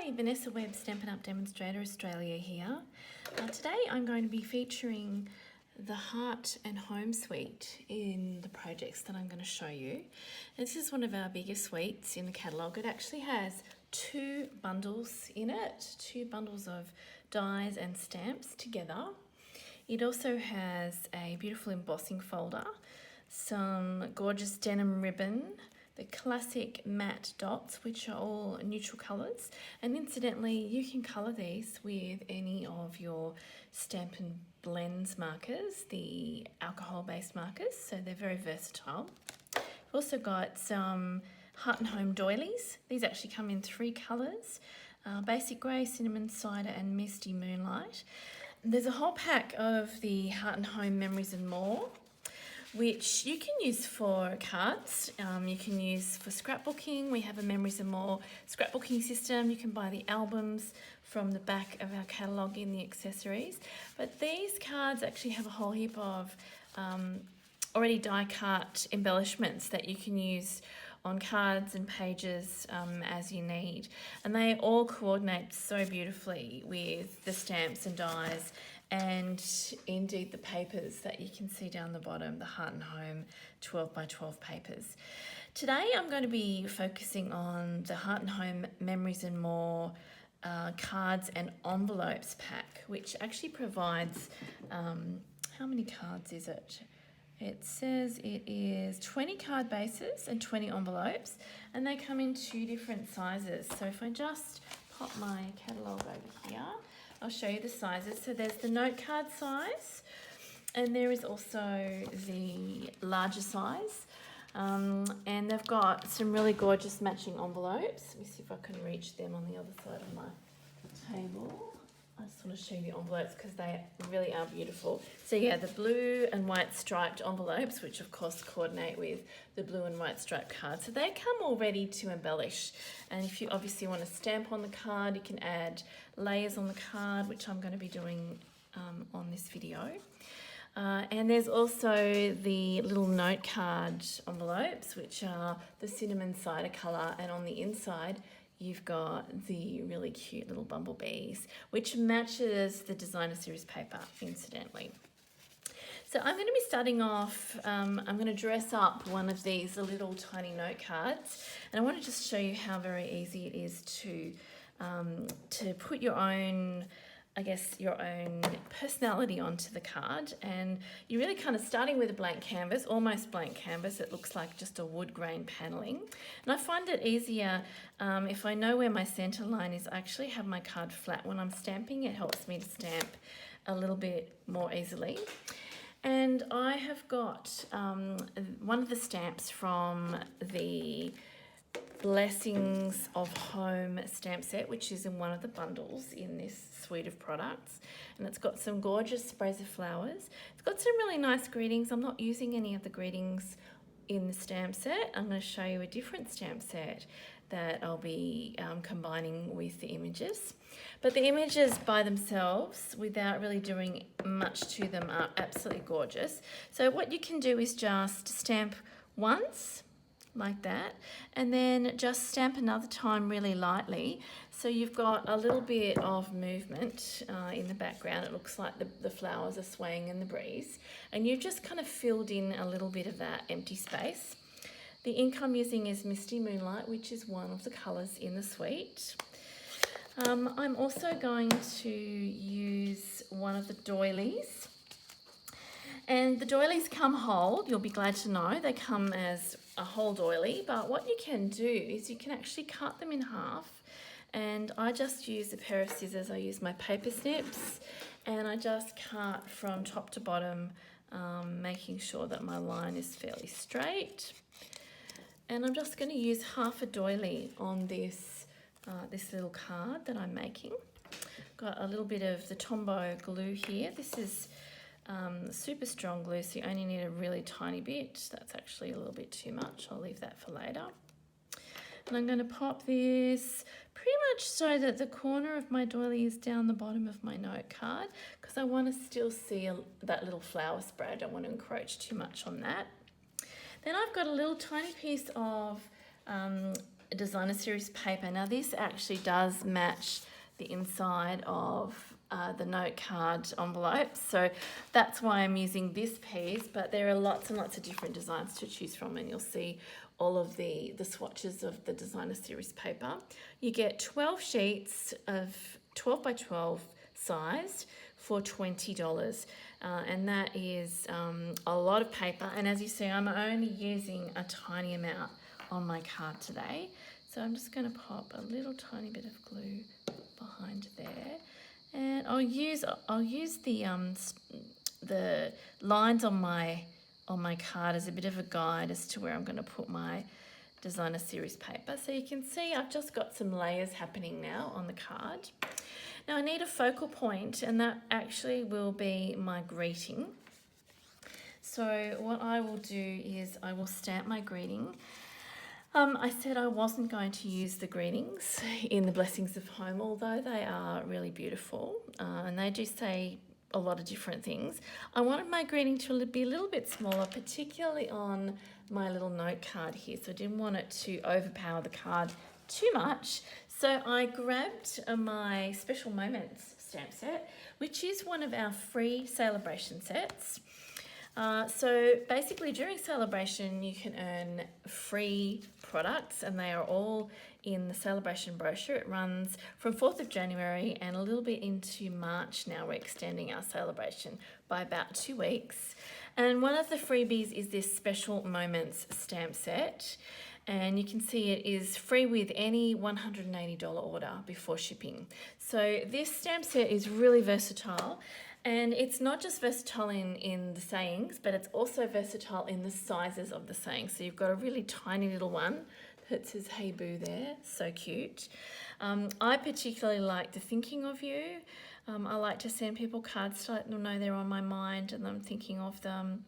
Hi, Vanessa Webb, Stampin' Up Demonstrator Australia here. Today I'm going to be featuring the Heart and Home suite in the projects that I'm going to show you. This is one of our bigger suites in the catalogue. It actually has two bundles in it, two bundles of dies and stamps together. It also has a beautiful embossing folder, some gorgeous denim ribbon, the classic matte dots, which are all neutral colours, and incidentally you can colour these with any of your Stampin' Blends markers, the alcohol based markers, so they're very versatile. We've also got some Heart and Home doilies. These actually come in three colours, basic grey, cinnamon cider and misty moonlight. There's a whole pack of the Heart and Home Memories and More, which you can use for cards, you can use for scrapbooking. We have a Memories and More scrapbooking system. You can buy the albums from the back of our catalogue in the accessories. But these cards actually have a whole heap of already die-cut embellishments that you can use on cards and pages as you need. And they all coordinate so beautifully with the stamps and dies and indeed the papers that you can see down the bottom, the Heart and Home 12 by 12 papers. Today I'm going to be focusing on the Heart and Home Memories and More cards and envelopes pack, which actually provides, how many cards is it? It says it is 20 card bases and 20 envelopes, and they come in two different sizes. So if I just pop my catalogue over here, I'll show you the sizes. So there's the note card size, and there is also the larger size. And they've got some really gorgeous matching envelopes. Let me see if I can reach them on the other side of my table. I just want to show you the envelopes because they really are beautiful. So yeah, the blue and white striped envelopes, which of course coordinate with the blue and white striped card. So they come all ready to embellish. And if you obviously want to stamp on the card, you can add layers on the card, which I'm going to be doing on this video. And there's also the little note card envelopes, which are the cinnamon cider colour, and on the inside you've got the really cute little bumblebees, which matches the designer series paper, incidentally. So I'm going to be starting off, I'm going to dress up one of these little tiny note cards, and I want to just show you how very easy it is to put your own, I guess, your own personality onto the card. And you're really kind of starting with a blank canvas, almost blank canvas. It looks like just a wood grain paneling. And I find it easier if I know where my center line is. I actually have my card flat when I'm stamping. It helps me to stamp a little bit more easily. And I have got one of the stamps from the Blessings of Home stamp set, which is in one of the bundles in this suite of products, and it's got some gorgeous sprays of flowers. It's got some really nice greetings. I'm not using any of the greetings in the stamp set. I'm going to show you a different stamp set that I'll be combining with the images. But the images by themselves, without really doing much to them, are absolutely gorgeous. So what you can do is just stamp once, like that, and then just stamp another time really lightly, so you've got a little bit of movement in the background. It looks like the flowers are swaying in the breeze, and you've just kind of filled in a little bit of that empty space. The ink I'm using is Misty Moonlight, which is one of the colours in the suite. I'm also going to use one of the doilies, and the doilies come whole. You'll be glad to know they come as a whole doily, but what you can do is you can actually cut them in half, and I just use a pair of scissors. I use my paper snips, and I just cut from top to bottom, making sure that my line is fairly straight. And I'm just going to use half a doily on this this little card that I'm making. Got a little bit of the Tombow glue here. This is super strong glue, so you only need a really tiny bit. That's actually a little bit too much. I'll leave that for later. And I'm going to pop this pretty much so that the corner of my doily is down the bottom of my note card, because I want to still see that little flower spray. I don't want to encroach too much on that. Then I've got a little tiny piece of designer series paper. Now this actually does match the inside of the note card envelope, so that's why I'm using this piece, but there are lots and lots of different designs to choose from, and you'll see all of the swatches of the designer series paper. You get 12 sheets of 12 by 12 sized for $20, and that is a lot of paper, and as you see I'm only using a tiny amount on my card today. So I'm just going to pop a little tiny bit of glue behind there, and I'll use the lines on my card as a bit of a guide as to where I'm going to put my designer series paper. So you can see I've just got some layers happening now on the card. Now I need a focal point, and that actually will be my greeting. So what I will do is I will stamp my greeting. I said I wasn't going to use the greetings in the Blessings of Home, although they are really beautiful, and they do say a lot of different things. I wanted my greeting to be a little bit smaller, particularly on my little note card here, so I didn't want it to overpower the card too much. So I grabbed my Special Moments stamp set, which is one of our free celebration sets. So basically during celebration you can earn free products, and they are all in the celebration brochure. It runs from 4th of January and a little bit into March. Now we're extending our celebration by about 2 weeks, and one of the freebies is this Special Moments stamp set, and you can see it is free with any $180 order before shipping. So this stamp set is really versatile. And it's not just versatile in the sayings, but it's also versatile in the sizes of the sayings. So you've got a really tiny little one that says "Hey Boo" there, so cute. I particularly like the thinking of you. I like to send people cards to let them know they're on my mind and I'm thinking of them.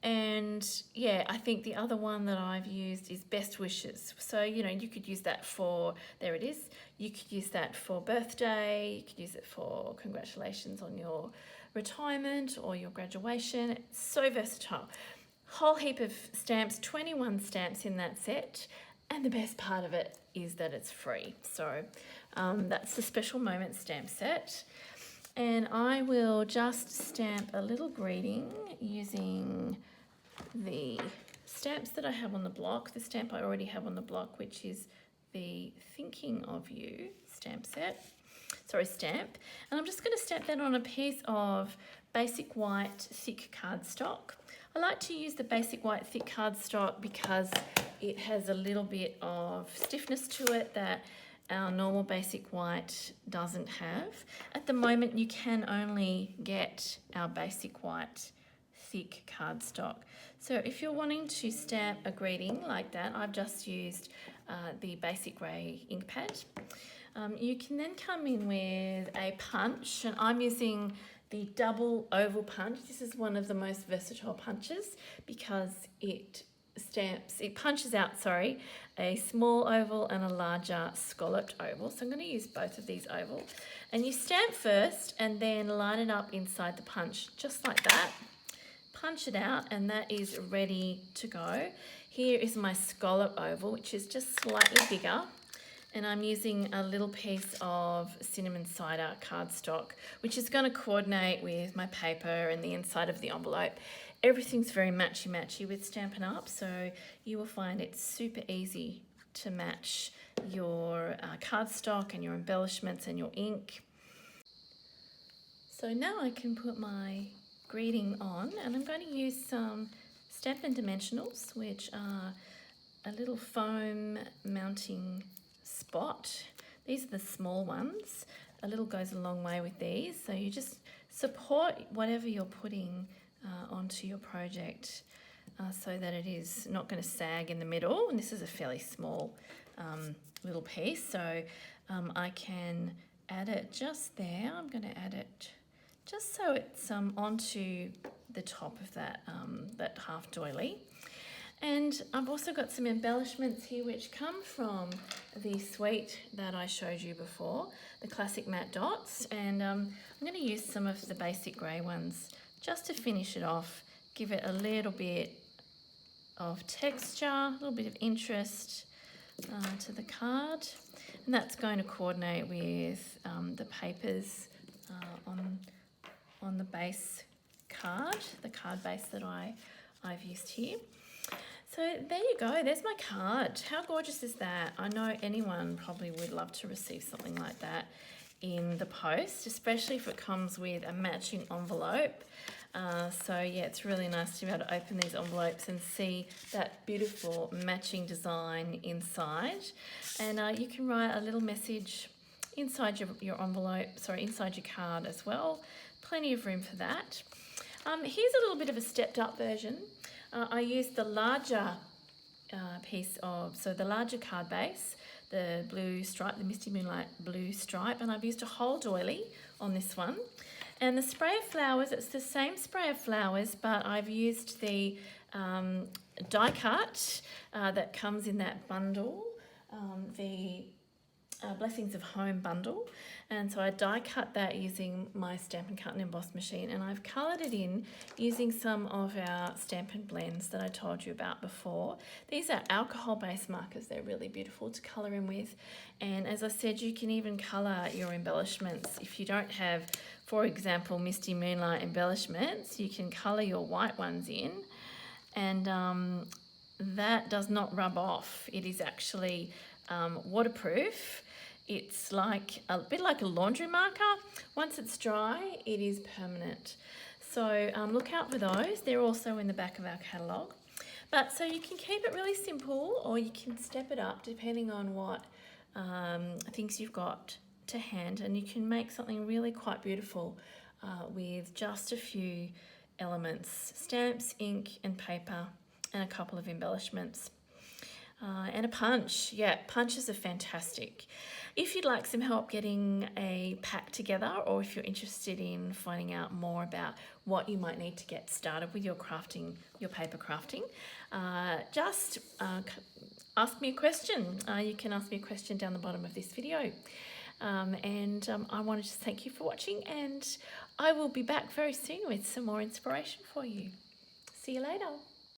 And yeah, I think the other one that I've used is best wishes. So, you know, you could use that for, there it is, you could use that for birthday, you could use it for congratulations on your retirement or your graduation. It's so versatile. Whole heap of stamps, 21 stamps in that set, and the best part of it is that it's free. So that's the Special Moment stamp set. And I will just stamp a little greeting using the stamps that I have on the block, the stamp I already have on the block, which is the Thinking of You stamp. And I'm just going to stamp that on a piece of basic white thick cardstock. I like to use the basic white thick cardstock because it has a little bit of stiffness to it that our normal basic white doesn't have. At the moment you can only get our basic white thick cardstock. So if you're wanting to stamp a greeting like that, I've just used the basic grey ink pad. You can then come in with a punch, and I'm using the double oval punch. This is one of the most versatile punches because it punches out, a small oval and a larger scalloped oval. So I'm going to use both of these ovals. And you stamp first and then line it up inside the punch, just like that. Punch it out and that is ready to go. Here is my scallop oval, which is just slightly bigger. And I'm using a little piece of cinnamon cider cardstock, which is going to coordinate with my paper and the inside of the envelope. Everything's very matchy-matchy with Stampin' Up, so you will find it's super easy to match your cardstock and your embellishments and your ink. So now I can put my greeting on, and I'm going to use some Stampin' Dimensionals, which are a little foam mounting spot. These are the small ones. A little goes a long way with these, so you just support whatever you're putting onto your project so that it is not going to sag in the middle. And this is a fairly small little piece, so I can add it just there. I'm going to add it just so it's onto the top of that half doily. And I've also got some embellishments here which come from the suite that I showed you before, the classic matte dots, and I'm going to use some of the basic grey ones just to finish it off, give it a little bit of texture, a little bit of interest. to the card, and that's going to coordinate with the papers on the base card, the card base that I've used here. So there you go, there's my card. How gorgeous is that? I know anyone probably would love to receive something like that in the post, especially if it comes with a matching envelope. So yeah, it's really nice to be able to open these envelopes and see that beautiful matching design inside. And you can write a little message inside your envelope, inside your card as well. Plenty of room for that. Here's a little bit of a stepped up version. I used the larger the larger card base, the blue stripe, the Misty Moonlight blue stripe, and I've used a whole doily on this one. And the spray of flowers, it's the same spray of flowers, but I've used the die cut that comes in that bundle, the Blessings of Home bundle. And so I die cut that using my Stampin' Cut and Emboss machine, and I've coloured it in using some of our Stampin' blends that I told you about before. These are alcohol-based markers. They're really beautiful to colour in with. And as I said, you can even colour your embellishments. If you don't have, for example, Misty Moonlight embellishments, you can colour your white ones in, and that does not rub off. It is actually waterproof. It's like a bit like a laundry marker. Once it's dry, it is permanent. So look out for those. They're also in the back of our catalogue. But so you can keep it really simple, or you can step it up depending on what things you've got to hand, and you can make something really quite beautiful with just a few elements: stamps, ink and paper, and a couple of embellishments. And a punch. Yeah, punches are fantastic. If you'd like some help getting a pack together, or if you're interested in finding out more about what you might need to get started with your crafting, your paper crafting, just ask me a question. You can ask me a question down the bottom of this video. I wanted to thank you for watching, and I will be back very soon with some more inspiration for you. See you later.